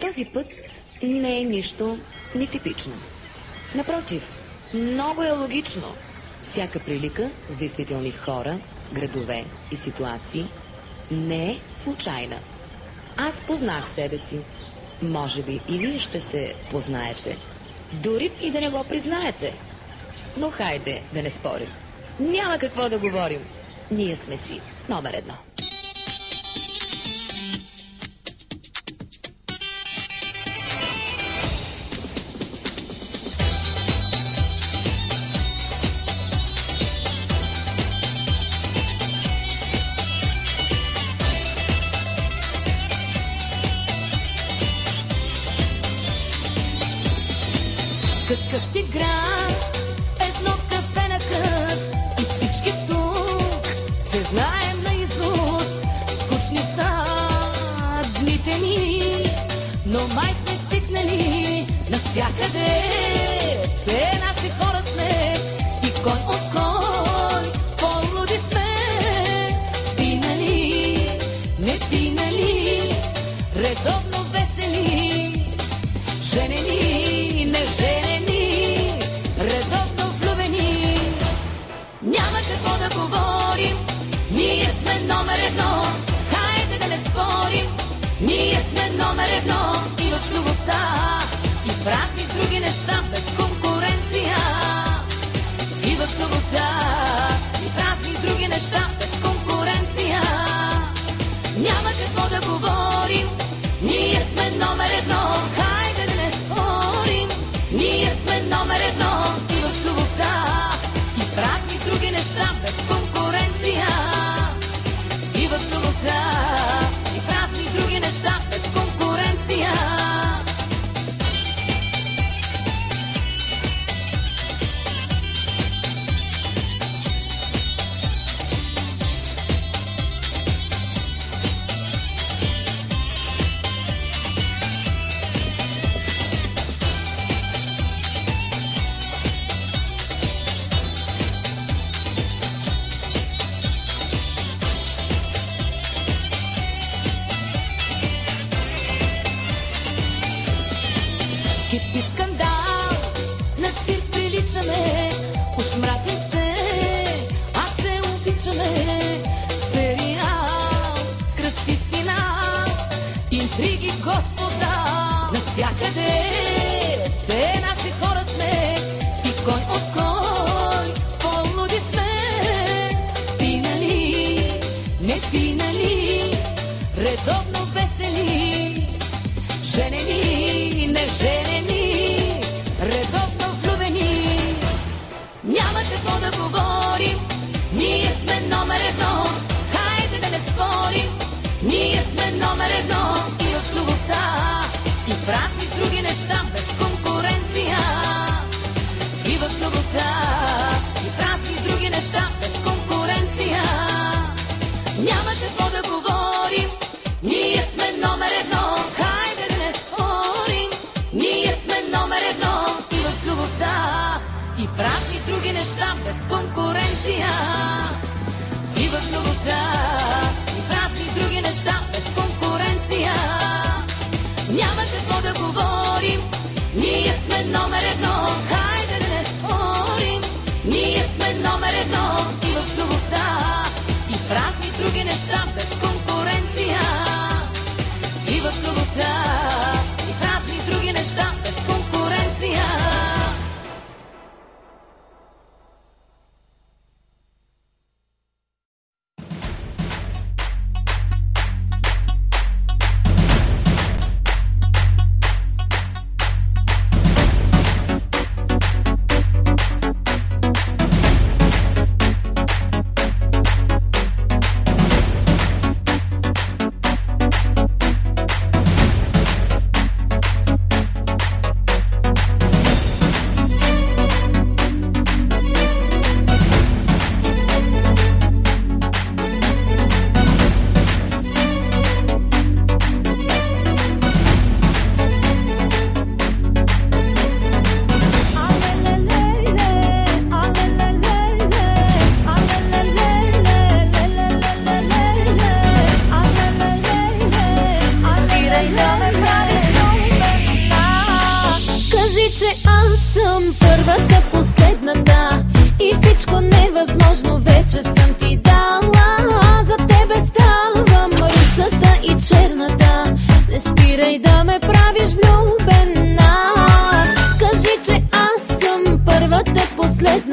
Този път не е нищо нетипично. Напротив, много е логично. Всяка прилика с действителни хора, градове и ситуации не е случайна. Аз познах себе си. Може би и вие ще се познаете. Дори и да не го признаете. Но хайде да не спорим. Няма какво да говорим. Ние сме си номер едно. Какъв ти град, едно кафе на къс и всички тук се знаем наизуст. Скучни са дните ни, но май сме свикнали. Навсякъде все наши хора сме и кой от кой по-луди сме. Пинали, не пинали, редовно весели, женени, не женени, редовно влюбени. Няма какво да говорим, ние сме номер едно. Хайде да не спорим, ние сме номер едно. И в любовта, и в разни други неща, без конкуренция. И в любовта, и в разни други неща, без конкуренция. Няма какво да говорим, ние сме номер едно. Хайде да не спорим, ние сме номер едно. И в любовта, и в разни други неща, без конкуренция. И в любовта, и в разни други неща, без конкуренция. Кипи скандал, на цирк приличаме, уж мразим се, а се обичаме. Сериал с красив финал, интриги, господа, навсякъде все наши хора сме и кой от кой по-луди сме. Пинали, не пинали, редовно весели, женени, не женени, редовно влюбени. Няма какво да говорим, ние сме номер едно. Хайде да не спорим, ние сме номер едно. И в любовта, и в разни други неща, без конкуренция. И в любовта, и в разни други неща, без конкуренция. Няма какво да говорим, ние сме номер едно. Хайде да не спорим, ние сме номер едно. И в любовта, и в разни други неща, без конкуренция.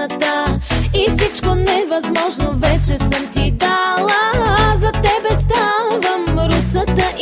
небесната и всичко невъзможно вече съм ти дала. За тебе ставам русата